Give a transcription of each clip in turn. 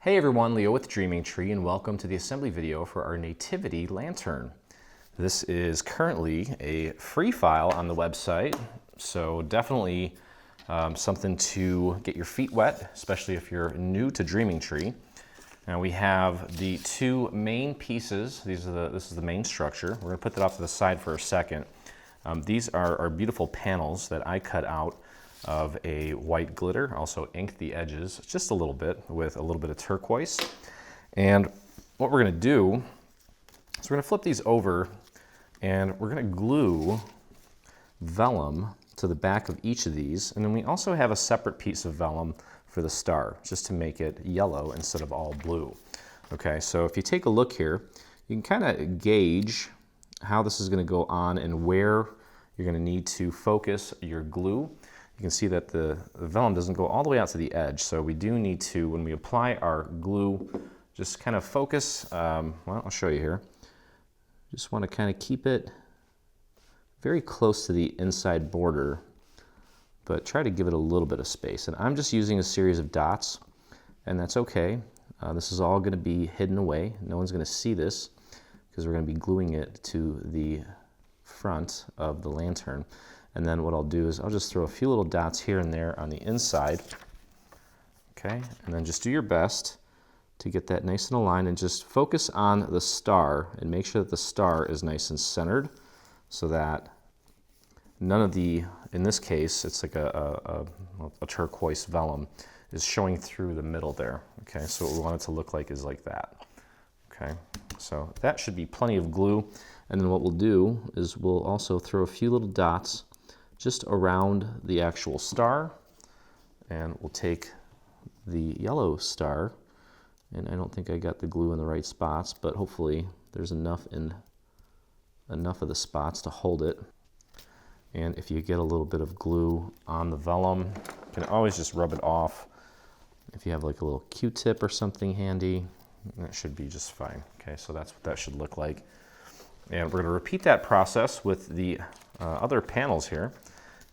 Hey everyone, Leo with Dreaming Tree, and welcome to the assembly video for our Nativity lantern. This is currently a free file on the website, so definitely something to get your feet wet, especially if you're new to Dreaming Tree. Now we have the two main pieces. This is the main structure. We're going to put that off to the side for a second. These are our beautiful panels that I cut out of a white glitter. Also inked the edges just a little bit with a little bit of turquoise. And what we're going to do is we're going to flip these over and we're going to glue vellum to the back of each of these. And then we also have a separate piece of vellum for the star, just to make it yellow instead of all blue. Okay, so if you take a look here, you can kind of gauge how this is going to go on and where you're going to need to focus your glue. You can see that the vellum doesn't go all the way out to the edge, so we do need to, when we apply our glue, just kind of focus, well, I'll show you here. Just want to kind of keep it very close to the inside border, but try to give it a little bit of space. And I'm just using a series of dots, and that's okay. This is all going to be hidden away. No one's going to see this because we're going to be gluing it to the front of the lantern. And then what I'll do is I'll just throw a few little dots here and there on the inside. Okay, and then just do your best to get that nice and aligned and just focus on the star and make sure that the star is nice and centered so that none of the, in this case, it's like a turquoise vellum, is showing through the middle there. Okay, so what we want it to look like is like that. Okay, so that should be plenty of glue. And then what we'll do is we'll also throw a few little dots just around the actual star, and we'll take the yellow star, and I don't think I got the glue in the right spots, but hopefully there's enough of the spots to hold it. And if you get a little bit of glue on the vellum, you can always just rub it off. If you have like a little Q-tip or something handy, that should be just fine. Okay, so that's what that should look like. And we're going to repeat that process with the other panels here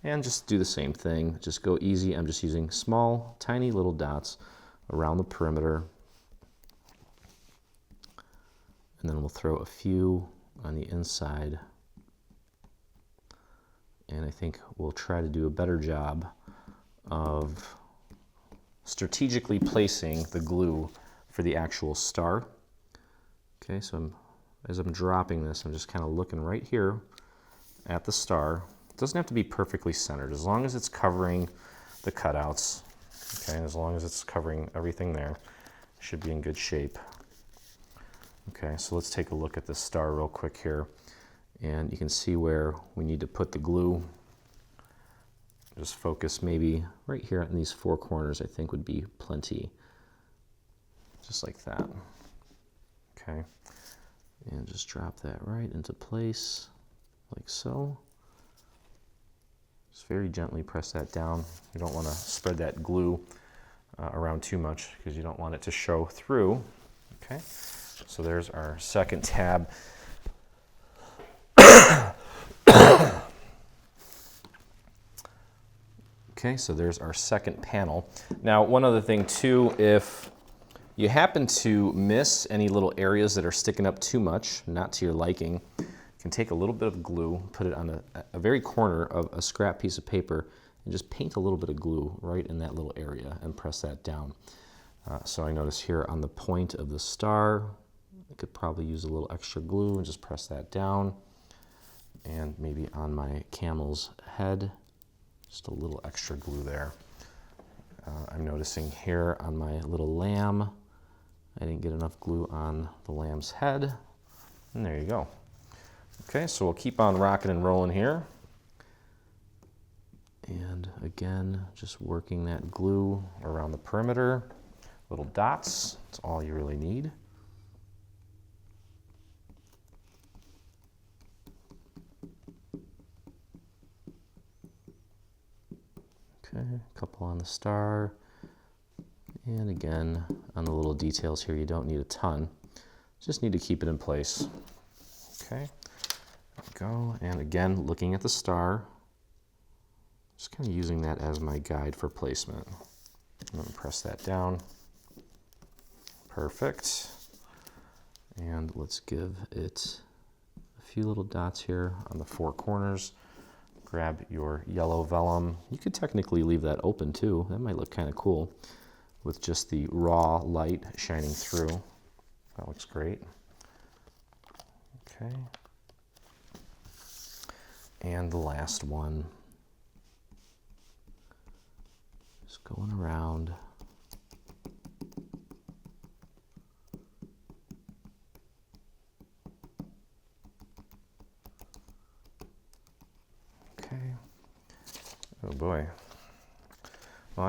and just do the same thing. Just go easy. I'm just using small, tiny little dots around the perimeter. And then we'll throw a few on the inside. And I think we'll try to do a better job of strategically placing the glue for the actual star. Okay, so as I'm dropping this, I'm just kind of looking right here at the star. It doesn't have to be perfectly centered, as long as it's covering the cutouts, okay, as long as it's covering everything there, it should be in good shape. Okay, so let's take a look at this star real quick here, and you can see where we need to put the glue. Just focus maybe right here in these four corners, I think would be plenty, just like that. Okay. And just drop that right into place, like so. Just very gently press that down. You don't want to spread that glue around too much because you don't want it to show through. Okay, so there's our second tab. Okay, so there's our second panel. Now, one other thing too, if you happen to miss any little areas that are sticking up too much, not to your liking, you can take a little bit of glue, put it on a very corner of a scrap piece of paper, and just paint a little bit of glue right in that little area and press that down. So I notice here on the point of the star, I could probably use a little extra glue and just press that down. And maybe on my camel's head, just a little extra glue there. I'm noticing here on my little lamb, I didn't get enough glue on the lamb's head. And there you go. Okay, so we'll keep on rocking and rolling here. And again, just working that glue around the perimeter. Little dots, that's all you really need. Okay, a couple on the star. And again, on the little details here, you don't need a ton. Just need to keep it in place. Okay, there we go. And again, looking at the star, just kind of using that as my guide for placement. I'm going to press that down. Perfect. And let's give it a few little dots here on the four corners. Grab your yellow vellum. You could technically leave that open too. That might look kind of cool with just the raw light shining through. That looks great. Okay. And the last one. Just going around. Okay. Oh boy. Well,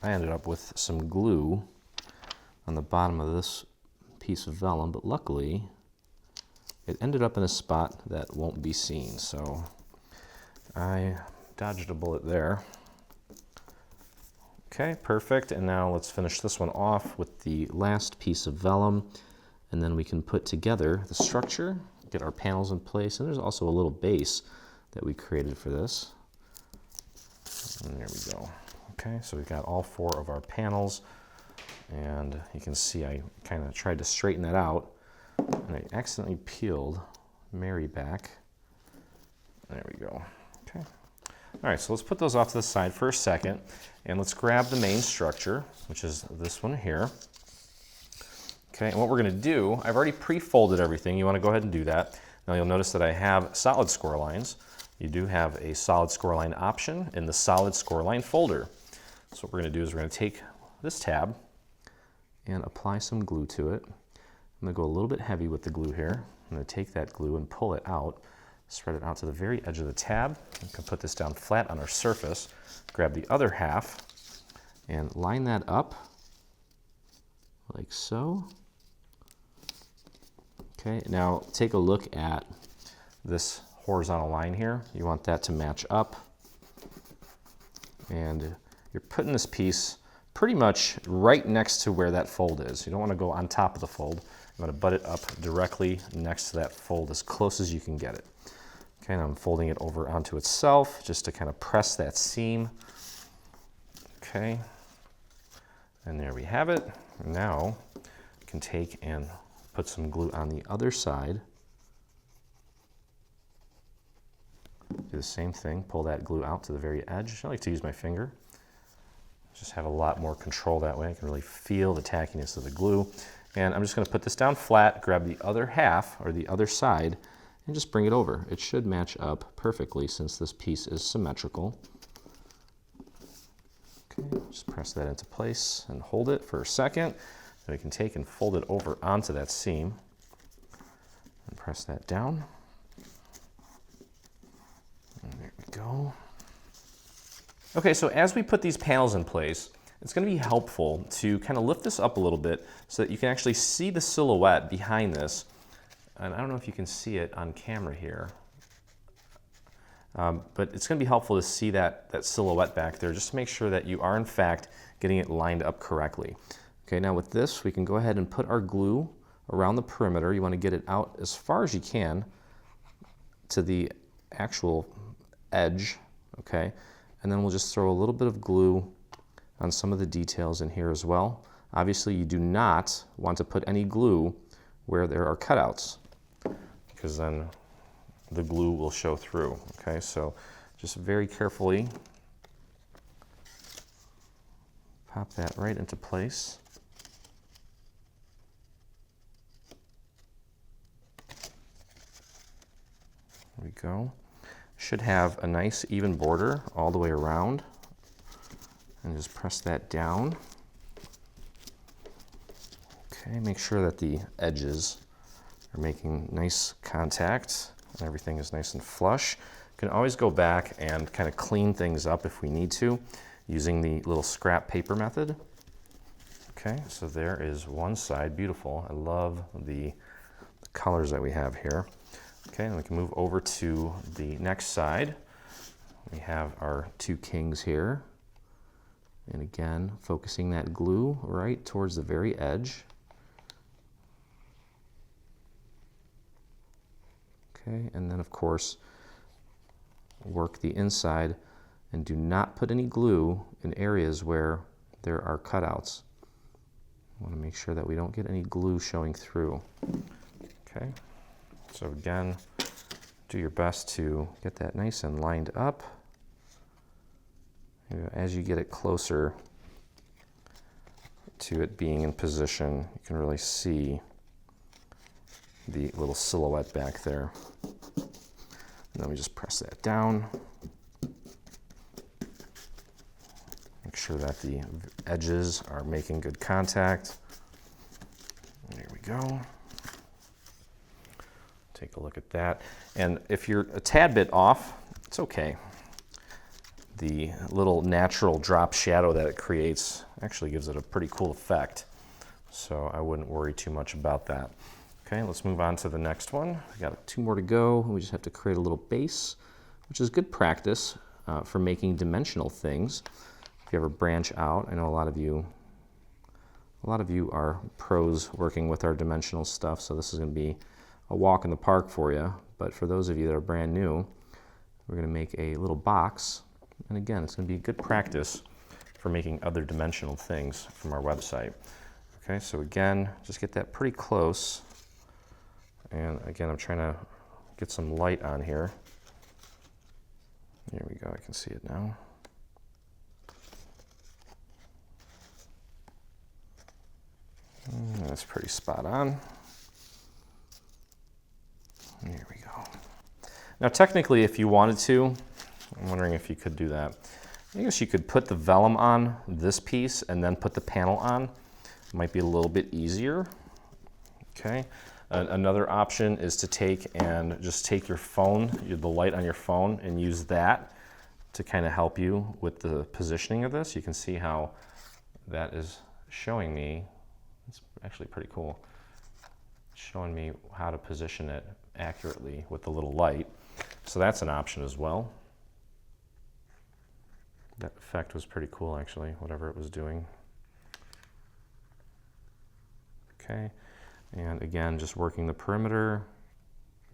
I ended up with some glue on the bottom of this piece of vellum, but luckily it ended up in a spot that won't be seen, so I dodged a bullet there. Okay, perfect, and now let's finish this one off with the last piece of vellum, and then we can put together the structure, get our panels in place, and there's also a little base that we created for this. And there we go. Okay, so we've got all four of our panels, and you can see I kind of tried to straighten that out, and I accidentally peeled Mary back. There we go. Okay. All right, so let's put those off to the side for a second, and let's grab the main structure, which is this one here. Okay, and what we're going to do, I've already pre-folded everything. You want to go ahead and do that. Now you'll notice that I have solid score lines. You do have a solid score line option in the solid score line folder. So what we're going to do is we're going to take this tab and apply some glue to it. I'm going to go a little bit heavy with the glue here. I'm going to take that glue and pull it out, spread it out to the very edge of the tab. We can put this down flat on our surface, grab the other half, and line that up like so. Okay, now take a look at this horizontal line here. You want that to match up, and you're putting this piece pretty much right next to where that fold is. You don't want to go on top of the fold. You want to butt it up directly next to that fold as close as you can get it. Okay, and I'm folding it over onto itself just to kind of press that seam. Okay, and there we have it. Now you can take and put some glue on the other side. Do the same thing, pull that glue out to the very edge. I like to use my finger. Just have a lot more control that way. I can really feel the tackiness of the glue. And I'm just going to put this down flat, grab the other half or the other side, and just bring it over. It should match up perfectly since this piece is symmetrical. Okay, just press that into place and hold it for a second. Then we can take and fold it over onto that seam and press that down. And there we go. Okay, so as we put these panels in place, it's going to be helpful to kind of lift this up a little bit so that you can actually see the silhouette behind this. And I don't know if you can see it on camera here, but it's going to be helpful to see that silhouette back there just to make sure that you are in fact getting it lined up correctly. Okay, now with this, we can go ahead and put our glue around the perimeter. You want to get it out as far as you can to the actual edge, okay? And then we'll just throw a little bit of glue on some of the details in here as well. Obviously, you do not want to put any glue where there are cutouts, because then the glue will show through, okay? So just very carefully pop that right into place. There we go. Should have a nice even border all the way around. And just press that down. Okay, make sure that the edges are making nice contact and everything is nice and flush. You can always go back and kind of clean things up if we need to using the little scrap paper method. Okay, so there is one side, beautiful. I love the colors that we have here. Okay, and we can move over to the next side. We have our two kings here. And again, focusing that glue right towards the very edge. Okay, and then of course, work the inside and do not put any glue in areas where there are cutouts. want to make sure that we don't get any glue showing through. Okay, so again, do your best to get that nice and lined up. As you get it closer to it being in position, you can really see the little silhouette back there. And then we just press that down. Make sure that the edges are making good contact. There we go. Take a look at that. And if you're a tad bit off, it's okay. The little natural drop shadow that it creates actually gives it a pretty cool effect. So I wouldn't worry too much about that. Okay, let's move on to the next one. We got 2 more to go. We just have to create a little base, which is good practice for making dimensional things. If you ever branch out, I know a lot of you are pros working with our dimensional stuff, so this is going to be a walk in the park for you. But for those of you that are brand new, we're going to make a little box. And again, it's going to be good practice for making other dimensional things from our website. Okay, so again, just get that pretty close. And again, I'm trying to get some light on here. There we go, I can see it now. That's pretty spot on. There we go. Now technically, if you wanted to, I'm wondering if you could do that. I guess you could put the vellum on this piece and then put the panel on. It might be a little bit easier. Okay. Another option is to take your phone, the light on your phone, and use that to kind of help you with the positioning of this. You can see how that is showing me. It's actually pretty cool. It's showing me how to position it accurately with the little light. So that's an option as well. That effect was pretty cool, actually, whatever it was doing. Okay, and again, just working the perimeter,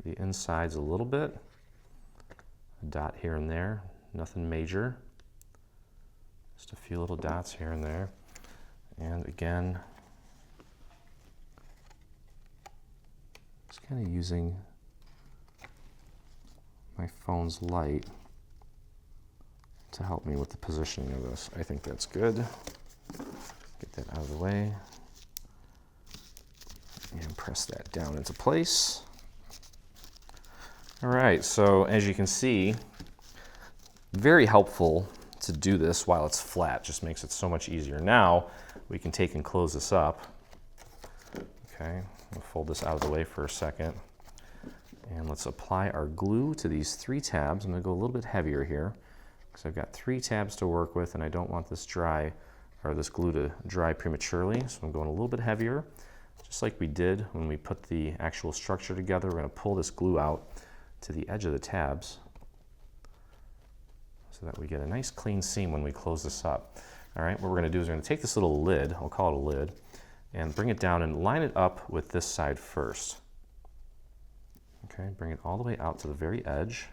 the insides a little bit, a dot here and there, nothing major, just a few little dots here and there. And again, just kind of using my phone's light to help me with the positioning of this. I think that's good. Get that out of the way. And press that down into place. All right, so as you can see, very helpful to do this while it's flat. Just makes it so much easier. Now, we can take and close this up. Okay, we'll fold this out of the way for a second. And let's apply our glue to these 3 tabs. I'm gonna go a little bit heavier here, because I've got 3 tabs to work with and I don't want this glue to dry prematurely. So I'm going a little bit heavier, just like we did when we put the actual structure together. We're going to pull this glue out to the edge of the tabs so that we get a nice clean seam when we close this up. All right, what we're going to do is we're going to take this little lid, I'll call it a lid, and bring it down and line it up with this side first. Okay, bring it all the way out to the very edge.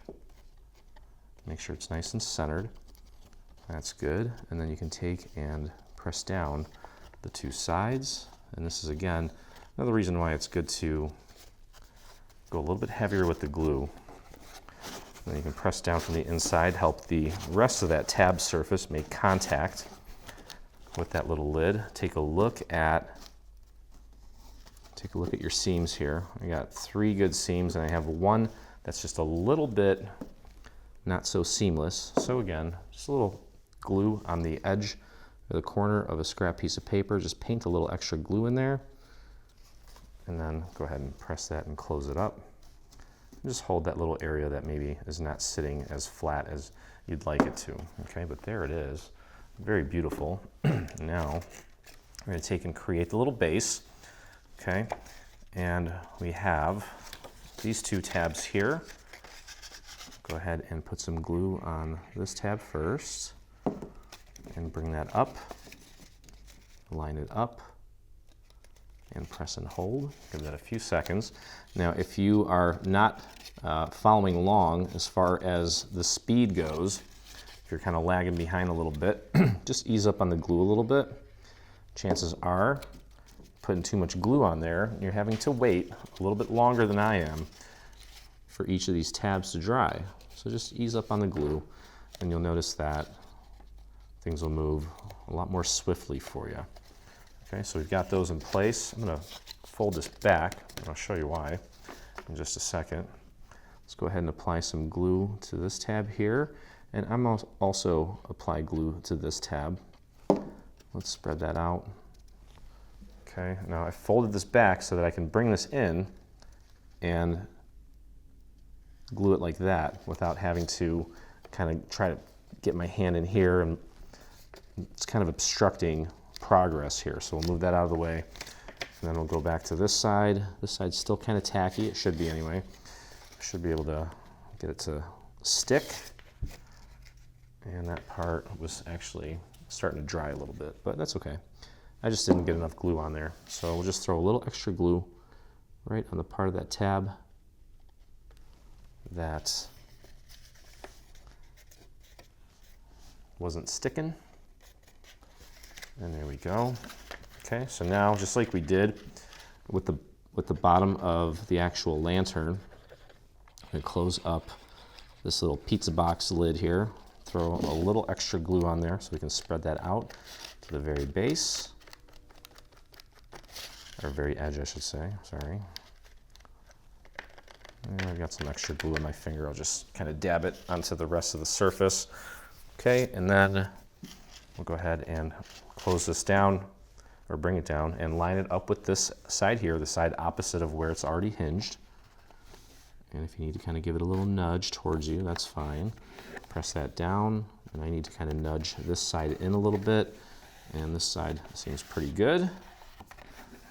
Make sure it's nice and centered. That's good. And then you can take and press down the 2 sides. And this is, again, another reason why it's good to go a little bit heavier with the glue. And then you can press down from the inside, help the rest of that tab surface make contact with that little lid. Take a look at your seams here. I got 3 good seams and I have 1 that's just a little bit not so seamless. So again, just a little glue on the edge or the corner of a scrap piece of paper. Just paint a little extra glue in there and then go ahead and press that and close it up. And just hold that little area that maybe is not sitting as flat as you'd like it to. Okay, but there it is. Very beautiful. Now we're going to take and create the little base. Okay, and we have these 2 tabs here. Go ahead and put some glue on this tab first and bring that up, line it up, and press and hold. Give that a few seconds. Now, if you are not following along as far as the speed goes, if you're kind of lagging behind a little bit, just ease up on the glue a little bit. Chances are putting too much glue on there, you're having to wait a little bit longer than I am for each of these tabs to dry. So just ease up on the glue, and you'll notice that things will move a lot more swiftly for you. Okay, so we've got those in place. I'm gonna fold this back, and I'll show you why in just a second. Let's go ahead and apply some glue to this tab here, and I'm also apply glue to this tab. Let's spread that out. Okay, now I folded this back so that I can bring this in and glue it like that without having to kind of try to get my hand in here, and it's kind of obstructing progress here. So we'll move that out of the way, and then we'll go back to this side. This side's still kind of tacky, it should be anyway. I should be able to get it to stick, and that part was actually starting to dry a little bit, but that's okay. I just didn't get enough glue on there. So we'll just throw a little extra glue right on the part of that tab that wasn't sticking. And there we go. Okay, so now just like we did with the bottom of the actual lantern, I'm gonna close up this little pizza box lid here, throw a little extra glue on there so we can spread that out to the very base, or very edge, I should say, sorry. And I've got some extra glue in my finger. I'll just kind of dab it onto the rest of the surface. Okay, and then we'll go ahead and close this down, or bring it down, and line it up with this side here, the side opposite of where it's already hinged. And if you need to kind of give it a little nudge towards you, that's fine. Press that down, and I need to kind of nudge this side in a little bit, and this side seems pretty good.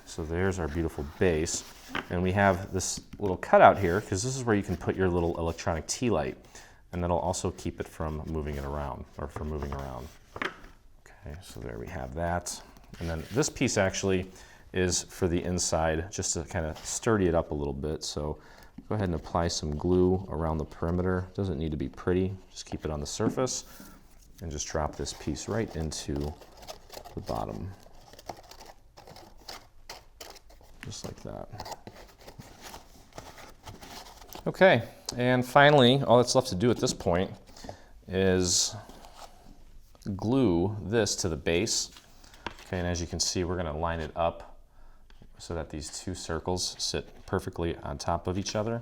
So there's our beautiful base. And we have this little cutout here, because this is where you can put your little electronic tea light, and that'll also keep it from moving it around, or from moving around. Okay, so there we have that. And then this piece actually is for the inside, just to kind of sturdy it up a little bit. So go ahead and apply some glue around the perimeter. Doesn't need to be pretty, just keep it on the surface, and just drop this piece right into the bottom. Just like that. Okay, and finally, all that's left to do at this point is glue this to the base. Okay, and as you can see, we're gonna line it up so that these two circles sit perfectly on top of each other.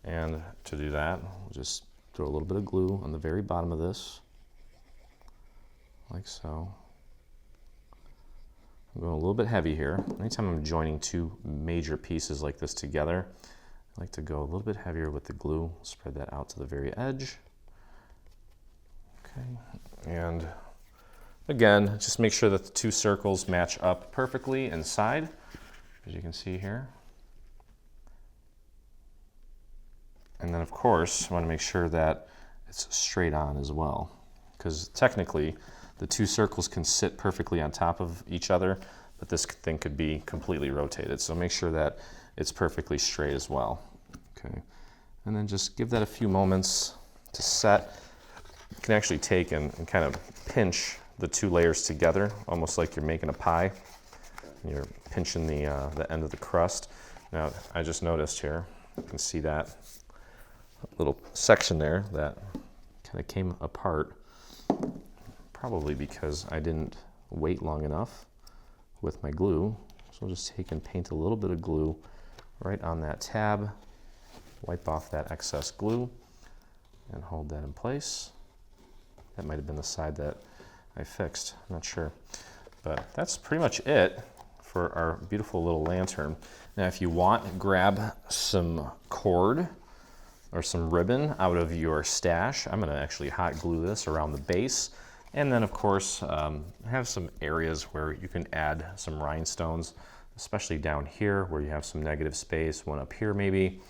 And to do that, we'll just throw a little bit of glue on the very bottom of this, like so. I'm going a little bit heavy here. Anytime I'm joining two major pieces like this together, I like to go a little bit heavier with the glue. Spread that out to the very edge. Okay, and again, just make sure that the two circles match up perfectly inside, as you can see here. And then of course, I want to make sure that it's straight on as well, because technically the two circles can sit perfectly on top of each other, but this thing could be completely rotated. So make sure that it's perfectly straight as well. Okay, and then just give that a few moments to set. You can actually take and kind of pinch the two layers together, almost like you're making a pie. You're pinching the end of the crust. Now, I just noticed here, you can see that little section there that kind of came apart, probably because I didn't wait long enough with my glue. So I'll just take and paint a little bit of glue right on that tab, wipe off that excess glue, and hold that in place. That might have been the side that I fixed, I'm not sure. But that's pretty much it for our beautiful little lantern. Now if you want, grab some cord or some ribbon out of your stash. I'm gonna actually hot glue this around the base. And then of course, have some areas where you can add some rhinestones, especially down here where you have some negative space, one up here maybe.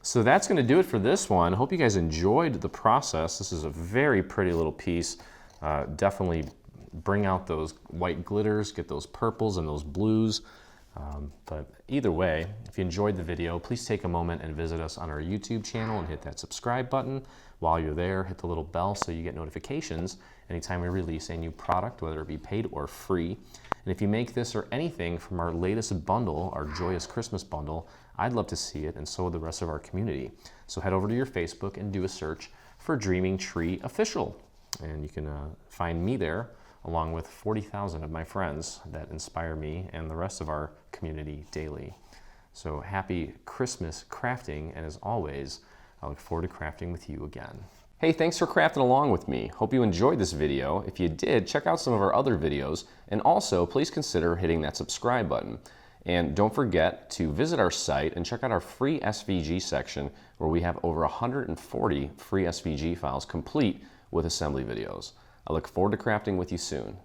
So that's gonna do it for this one. I hope you guys enjoyed the process. This is a very pretty little piece. Definitely bring out those white glitters, get those purples and those blues. But either way, if you enjoyed the video, please take a moment and visit us on our YouTube channel and hit that subscribe button. While you're there, hit the little bell so you get notifications anytime we release a new product, whether it be paid or free. And if you make this or anything from our latest bundle, our Joyous Christmas bundle, I'd love to see it, and so would the rest of our community. So head over to your Facebook and do a search for Dreaming Tree Official. And you can find me there, along with 40,000 of my friends that inspire me and the rest of our community daily. So happy Christmas crafting, and as always, I look forward to crafting with you again. Hey, thanks for crafting along with me. Hope you enjoyed this video. If you did, check out some of our other videos, and also please consider hitting that subscribe button. And don't forget to visit our site and check out our free SVG section, where we have over 140 free SVG files complete with assembly videos. I look forward to crafting with you soon.